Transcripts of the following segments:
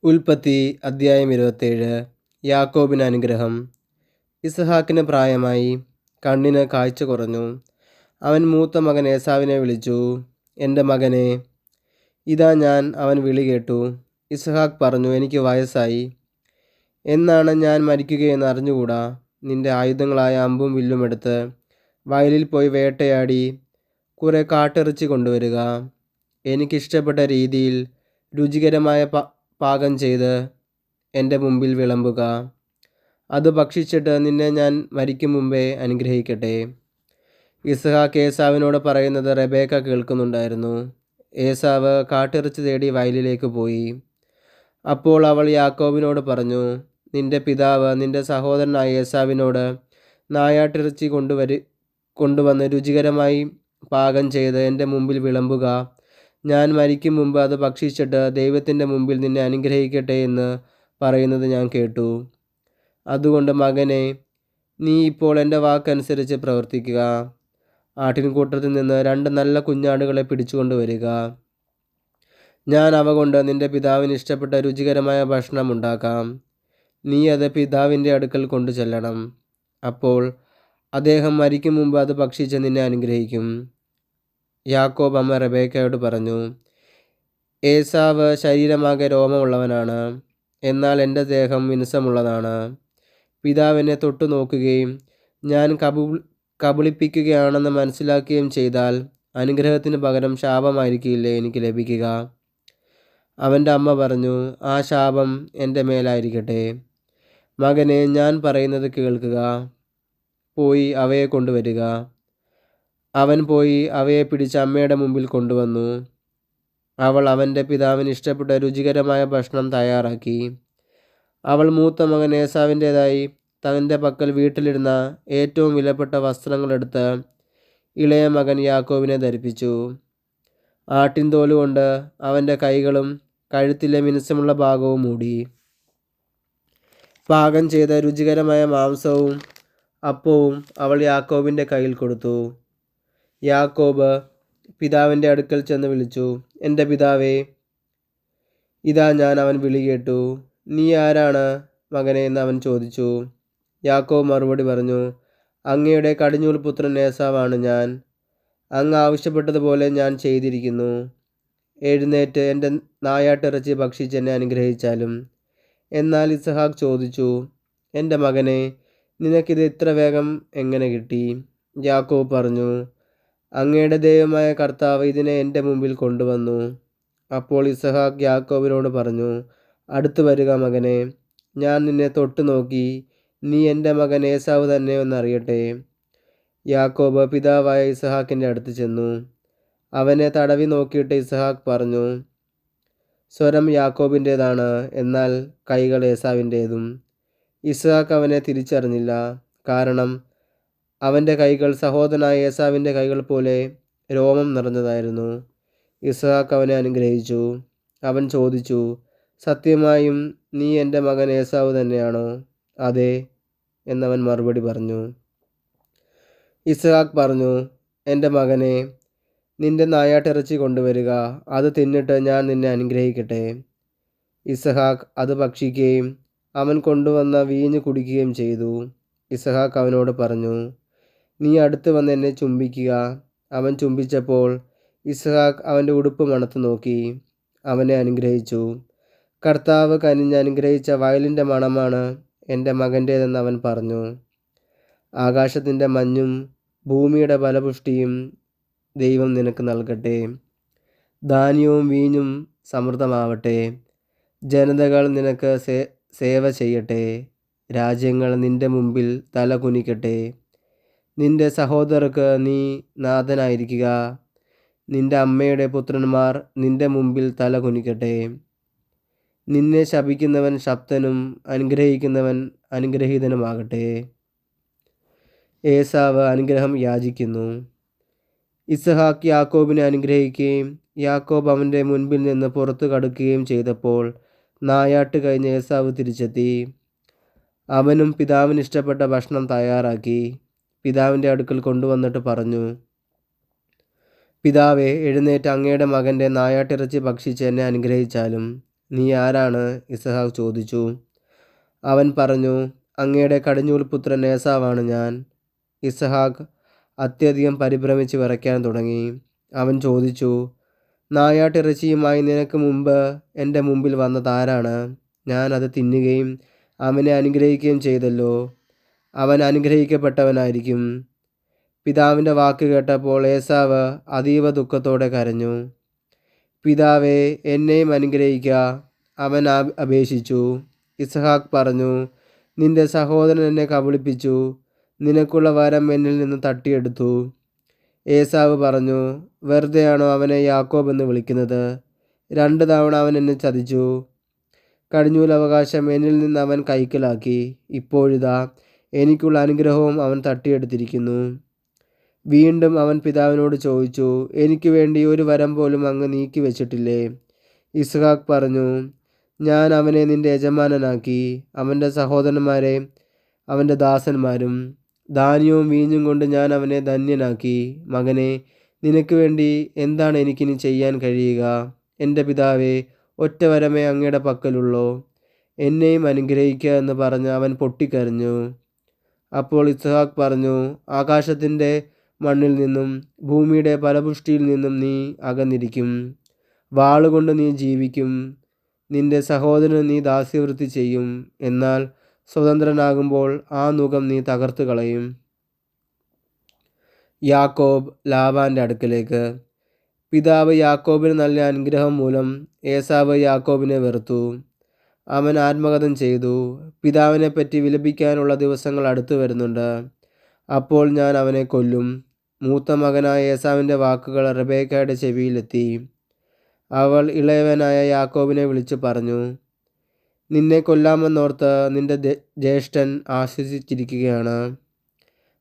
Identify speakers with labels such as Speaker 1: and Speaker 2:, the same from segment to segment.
Speaker 1: ഉൽപ്പത്തി അദ്ധ്യായം 27. യാക്കോബിന് അനുഗ്രഹം. ഇസ്ഹാക്കിന് പ്രായമായി, കണ്ണിന് കാഴ്ച കുറഞ്ഞു. അവൻ മൂത്ത മകൻ ഏസാവിനെ വിളിച്ചു, എൻ്റെ മകനെ. ഇതാ ഞാൻ. അവൻ വിളി കേട്ടു. ഇസ്ഹാക്ക് പറഞ്ഞു, എനിക്ക് വയസ്സായി, എന്നാണ് ഞാൻ മരിക്കുകയെന്ന് അറിഞ്ഞുകൂടാ. നിന്റെ ആയുധങ്ങളായ അമ്പും വില്ലും എടുത്ത് വയലിൽ പോയി വേട്ടയാടി കുറെ കാട്ടിറച്ചി കൊണ്ടുവരിക. എനിക്കിഷ്ടപ്പെട്ട രീതിയിൽ രുചികരമായ പാകം ചെയ്ത് എൻ്റെ മുമ്പിൽ വിളമ്പുക. അത് ഭക്ഷിച്ചിട്ട് നിന്നെ ഞാൻ മരിക്കും മുമ്പേ അനുഗ്രഹിക്കട്ടെ. ഇസ്ഹാക്ക് ഏസാവിനോട് പറയുന്നത് റെബേക്ക കേൾക്കുന്നുണ്ടായിരുന്നു. ഏസാവ് കാട്ടിറച്ചി തേടി വയലിലേക്ക് പോയി. അപ്പോൾ അവൾ യാക്കോബിനോട് പറഞ്ഞു, നിന്റെ പിതാവ് നിന്റെ സഹോദരനായ ഏസാവിനോട് നായാട്ടിറച്ചി കൊണ്ടുവന്ന് രുചികരമായി പാകം ചെയ്ത് എൻ്റെ മുമ്പിൽ വിളമ്പുക. ഞാൻ മരിക്കും മുമ്പ് അത് ഭക്ഷിച്ചിട്ട് ദൈവത്തിൻ്റെ മുമ്പിൽ നിന്നെ അനുഗ്രഹിക്കട്ടെ എന്ന് പറയുന്നത് ഞാൻ കേട്ടു. അതുകൊണ്ട് മകനെ, നീ ഇപ്പോൾ എൻ്റെ വാക്കനുസരിച്ച് പ്രവർത്തിക്കുക. ആട്ടിൻകൂട്ടത്തിൽ നിന്ന് 2 നല്ല കുഞ്ഞാടുകളെ പിടിച്ചുകൊണ്ട് വരിക. ഞാൻ അവ കൊണ്ട് നിന്റെ പിതാവിന് ഇഷ്ടപ്പെട്ട രുചികരമായ ഭക്ഷണം ഉണ്ടാക്കാം. നീ അത് പിതാവിൻ്റെ അടുക്കൽ കൊണ്ടു ചെല്ലണം. അപ്പോൾ അദ്ദേഹം മരിക്കും മുമ്പ് അത് ഭക്ഷിച്ച് നിന്നെ അനുഗ്രഹിക്കും. യാക്കോബ് അമ്മ റെബേക്കയോട് പറഞ്ഞു, ഏസാവ് ശരീരമാകെ രോമമുള്ളവനാണ്, എന്നാൽ എൻ്റെ ദേഹം മിനുസമുള്ളതാണ്. പിതാവിനെ തൊട്ടു നോക്കുകയും ഞാൻ കബളിപ്പിക്കുകയാണെന്ന് മനസ്സിലാക്കുകയും ചെയ്താൽ അനുഗ്രഹത്തിന് പകരം ശാപമായിരിക്കില്ലേ എനിക്ക് ലഭിക്കുക? അവൻ്റെ അമ്മ പറഞ്ഞു, ആ ശാപം എൻ്റെ മേലായിരിക്കട്ടെ. മകനെ, ഞാൻ പറയുന്നത് കേൾക്കുക. പോയി അവയെ കൊണ്ടുവരിക. അവൻ പോയി അവയെ പിടിച്ച് അമ്മയുടെ മുമ്പിൽ കൊണ്ടുവന്നു. അവൾ അവൻ്റെ പിതാവിന് ഇഷ്ടപ്പെട്ട രുചികരമായ ഭക്ഷണം തയ്യാറാക്കി. അവൾ മൂത്ത മകൻ ഏസാവിൻ്റേതായി തൻ്റെ പക്കൽ വീട്ടിലിരുന്ന ഏറ്റവും വിലപ്പെട്ട വസ്ത്രങ്ങളെടുത്ത് ഇളയ മകൻ യാക്കോബിനെ ധരിപ്പിച്ചു. ആട്ടിൻതോല് കൊണ്ട് അവൻ്റെ കൈകളും കഴുത്തിലെ മിനുസമുള്ള ഭാഗവും മൂടി. പാകം ചെയ്ത രുചികരമായ മാംസവും അപ്പവും അവൾ യാക്കോബിൻ്റെ കയ്യിൽ കൊടുത്തു. യാക്കോബ് പിതാവിൻ്റെ അടുക്കൽ ചെന്ന് വിളിച്ചു, എൻ്റെ പിതാവേ. ഇതാ ഞാൻ. അവൻ വിളി കേട്ടു. നീ ആരാണ് മകനെ എന്ന് അവൻ ചോദിച്ചു. യാക്കോബ് മറുപടി പറഞ്ഞു, അങ്ങയുടെ കടിഞ്ഞൂൽ പുത്രൻ ഏസാവാണ് ഞാൻ. അങ്ങ് ആവശ്യപ്പെട്ടതുപോലെ ഞാൻ ചെയ്തിരിക്കുന്നു. എഴുന്നേറ്റ് എൻ്റെ നായാട്ടിറച്ചി ഭക്ഷിച്ച് എന്നെ അനുഗ്രഹിച്ചാലും. എന്നാൽ ഇസ്ഹാക്ക് ചോദിച്ചു, എൻ്റെ മകനെ, നിനക്കിത് ഇത്ര വേഗം എങ്ങനെ കിട്ടി? യാക്കോബ് പറഞ്ഞു, അങ്ങയുടെ ദൈവമായ കർത്താവ് ഇതിനെ എൻ്റെ മുമ്പിൽ കൊണ്ടുവന്നു. അപ്പോൾ ഇസ്ഹാക്ക് യാക്കോബിനോട് പറഞ്ഞു, അടുത്തു വരിക മകനെ. ഞാൻ നിന്നെ തൊട്ടു നോക്കി നീ എൻ്റെ മകൻ ഏസാവ് തന്നെ എന്നറിയട്ടെ. യാക്കോബ് പിതാവായ ഇസ്ഹാക്കിൻ്റെ അടുത്ത് ചെന്നു. അവനെ തടവി നോക്കിയിട്ട് ഇസ്ഹാക്ക് പറഞ്ഞു, സ്വരം യാക്കോബിൻ്റേതാണ്, എന്നാൽ കൈകൾ ഏസാവിൻ്റേതും. ഇസ്ഹാക്ക് അവനെ തിരിച്ചറിഞ്ഞില്ല, കാരണം അവൻ്റെ കൈകൾ സഹോദരനായ ഏസാവിൻ്റെ കൈകൾ പോലെ രോമം നിറഞ്ഞതായിരുന്നു. ഇസ്ഹാക്ക് അവനെ അനുഗ്രഹിച്ചു. അവൻ ചോദിച്ചു, സത്യമായും നീ എൻ്റെ മകൻ ഏസാവ് തന്നെയാണോ? അതെ എന്നവൻ മറുപടി പറഞ്ഞു. ഇസ്ഹാക്ക് പറഞ്ഞു, എൻ്റെ മകനെ, നിന്റെ നായാട്ടിറച്ചി കൊണ്ടുവരിക. അത് തിന്നിട്ട് ഞാൻ നിന്നെ അനുഗ്രഹിക്കട്ടെ. ഇസ്ഹാക്ക് അത് ഭക്ഷിക്കുകയും അവൻ കൊണ്ടുവന്ന വീഞ്ഞ് കുടിക്കുകയും ചെയ്തു. ഇസ്ഹാക്ക് അവനോട് പറഞ്ഞു, നീ അടുത്ത് വന്ന് എന്നെ ചുംബിക്കുക. അവൻ ചുംബിച്ചപ്പോൾ ഇസ്ഹാക്ക് അവൻ്റെ ഉടുപ്പ് മണത്തു നോക്കി. അവനെ അനുഗ്രഹിച്ചു. കർത്താവ് കനിഞ്ഞ് അനുഗ്രഹിച്ച വയലിൻ്റെ മണമാണ് എൻ്റെ മകൻ്റേതെന്ന് അവൻ പറഞ്ഞു. ആകാശത്തിൻ്റെ മഞ്ഞും ഭൂമിയുടെ ഫലപുഷ്ടിയും ദൈവം നിനക്ക് നൽകട്ടെ. ധാന്യവും വീഞ്ഞും സമൃദ്ധമാവട്ടെ. ജനതകൾ നിനക്ക് സേവ ചെയ്യട്ടെ. രാജ്യങ്ങൾ നിന്റെ മുമ്പിൽ തല കുനിക്കട്ടെ. നിന്റെ സഹോദരർക്ക് നീ നാഥനായിരിക്കുക. നിന്റെ അമ്മയുടെ പുത്രന്മാർ നിന്റെ മുമ്പിൽ തല കുനിക്കട്ടെ. നിന്നെ ശപിക്കുന്നവൻ ശപ്തനും അനുഗ്രഹിക്കുന്നവൻ അനുഗ്രഹീതനുമാകട്ടെ. ഏസാവ് അനുഗ്രഹം യാചിക്കുന്നു. ഇസ്ഹാക്ക് യാക്കോബിനെ അനുഗ്രഹിക്കുകയും യാക്കോബ് അവൻ്റെ മുൻപിൽ നിന്ന് പുറത്തു കടക്കുകയും ചെയ്തപ്പോൾ നായാട്ട് കഴിഞ്ഞ് ഏസാവ് തിരിച്ചെത്തി. അവനും പിതാവിന് ഇഷ്ടപ്പെട്ട ഭക്ഷണം തയ്യാറാക്കി പിതാവിൻ്റെ അടുക്കൽ കൊണ്ടുവന്നിട്ട് പറഞ്ഞു, പിതാവേ, എഴുന്നേറ്റ് അങ്ങയുടെ മകൻ്റെ നായാട്ടിറച്ചി ഭക്ഷിച്ച് എന്നെ അനുഗ്രഹിച്ചാലും. നീ ആരാണ്? ഇസഹാക്ക് ചോദിച്ചു. അവൻ പറഞ്ഞു, അങ്ങയുടെ കടിഞ്ഞൂൽ പുത്രൻ ഏസാവാണ് ഞാൻ. ഇസഹാക്ക് അത്യധികം പരിഭ്രമിച്ച് വിറയ്ക്കാൻ തുടങ്ങി. അവൻ ചോദിച്ചു, നായാട്ടിറച്ചിയുമായി നിനക്ക് മുമ്പ് എൻ്റെ മുമ്പിൽ വന്നതാരാണ്? ഞാൻ അത് തിന്നുകയും അവനെ അനുഗ്രഹിക്കുകയും ചെയ്തല്ലോ. അവൻ അനുഗ്രഹിക്കപ്പെട്ടവനായിരിക്കും. പിതാവിൻ്റെ വാക്ക് കേട്ടപ്പോൾ ഏസാവ് അതീവ ദുഃഖത്തോടെ കരഞ്ഞു. പിതാവേ, എന്നെയും അനുഗ്രഹിക്കുക, അവൻ അപേക്ഷിച്ചു. ഇസഹാക്ക് പറഞ്ഞു, നിന്റെ സഹോദരൻ എന്നെ കബളിപ്പിച്ചു, നിനക്കുള്ള വരം എന്നിൽ നിന്ന് തട്ടിയെടുത്തു. ഏസാവ് പറഞ്ഞു, വെറുതെയാണോ അവനെ യാക്കോബ് എന്ന് വിളിക്കുന്നത്? 2 തവണ അവൻ എന്നെ ചതിച്ചു. കടിഞ്ഞൂലവകാശം എന്നിൽ നിന്ന് അവൻ കൈക്കലാക്കി. ഇപ്പോഴിതാ എനിക്കുള്ള അനുഗ്രഹവും അവൻ തട്ടിയെടുത്തിരിക്കുന്നു. വീണ്ടും അവൻ പിതാവിനോട് ചോദിച്ചു, എനിക്ക് വേണ്ടി ഒരു വരം പോലും അങ്ങ് നീക്കി വെച്ചിട്ടില്ലേ? ഇസ്ഹാക്ക് പറഞ്ഞു, ഞാൻ അവനെ നിന്റെ യജമാനനാക്കി, അവൻ്റെ സഹോദരന്മാരെ അവൻ്റെ ദാസന്മാരും. ധാന്യവും വീഞ്ഞും കൊണ്ട് ഞാൻ അവനെ ധന്യനാക്കി. മകനെ, നിനക്ക് വേണ്ടി എന്താണ് എനിക്കിനി ചെയ്യാൻ കഴിയുക? എൻ്റെ പിതാവേ, ഒറ്റ വരമേ അങ്ങയുടെ പക്കലുള്ളൂ. എന്നെയും അനുഗ്രഹിക്കുക എന്ന് പറഞ്ഞ് അവൻ പൊട്ടിക്കരഞ്ഞു. അപ്പോൾ ഇസ്ഹാക്ക് പറഞ്ഞു, ആകാശത്തിൻ്റെ മണ്ണിൽ നിന്നും ഭൂമിയുടെ ഫലപുഷ്ടിയിൽ നിന്നും നീ അകന്നിരിക്കും. വാളുകൊണ്ട് നീ ജീവിക്കും. നിന്റെ സഹോദരന് നീ ദാസ്യവൃത്തി ചെയ്യും. എന്നാൽ സ്വതന്ത്രനാകുമ്പോൾ ആ നുകം നീ തകർത്ത് കളയും. യാക്കോബ് ലാബാൻ്റെ അടുക്കലേക്ക്. പിതാവ് യാക്കോബിന് നൽകിയ അനുഗ്രഹം മൂലം ഏസാവ് യാക്കോബിനെ വെറുത്തു. അവൻ ആത്മഹത്യം ചെയ്തു. പിതാവിനെപ്പറ്റി വിലപിക്കാനുള്ള ദിവസങ്ങൾ അടുത്തു വരുന്നുണ്ട്. അപ്പോൾ ഞാൻ അവനെ കൊല്ലും. മൂത്ത മകനായ ഏസാവിൻ്റെ വാക്കുകൾ റെബേക്കയുടെ ചെവിയിലെത്തി. അവൾ ഇളയവനായ യാക്കോബിനെ വിളിച്ചു പറഞ്ഞു, നിന്നെ കൊല്ലാമെന്നോർത്ത് നിന്റെ ജ്യേഷ്ഠൻ ആശ്വസിച്ചിരിക്കുകയാണ്.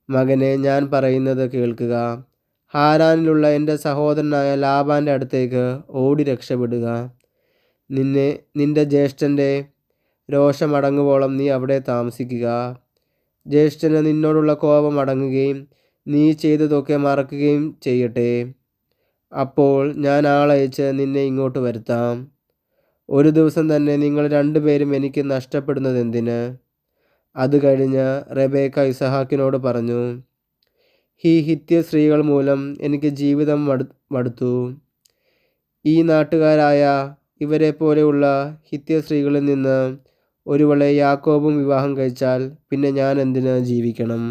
Speaker 1: മകനെ, ഞാൻ പറയുന്നത് കേൾക്കുക. ഹാരാനിലുള്ള എൻ്റെ സഹോദരനായ ലാബാൻ്റെ അടുത്തേക്ക് ഓടി രക്ഷപ്പെടുക. നിന്റെ ജ്യേഷ്ഠൻ്റെ രോഷമടങ്ങുവോളം നീ അവിടെ താമസിക്കുക. ജ്യേഷ്ഠന് നിന്നോടുള്ള കോപം അടങ്ങുകയും നീ ചെയ്തതൊക്കെ മറക്കുകയും ചെയ്യട്ടെ. അപ്പോൾ ഞാൻ ആളയച്ച് നിന്നെ ഇങ്ങോട്ട് വരുത്താം. ഒരു ദിവസം തന്നെ നിങ്ങൾ 2 പേരും എനിക്ക് നഷ്ടപ്പെടുന്നതെന്തിന്? അത് കഴിഞ്ഞ് റെബേക്ക ഇസഹാക്കിനോട് പറഞ്ഞു, ഈ ഹിത്യ സ്ത്രീകൾ മൂലം എനിക്ക് ജീവിതം മടുത്തു. ഈ നാട്ടുകാരായ ഇവരെ പോലെയുള്ള ഹിത്യ സ്ത്രീകളിൽ നിന്ന് ഒരുവളെ യാക്കോബും വിവാഹം കഴിച്ചാൽ പിന്നെ ഞാൻ എന്തിന് ജീവിക്കണം?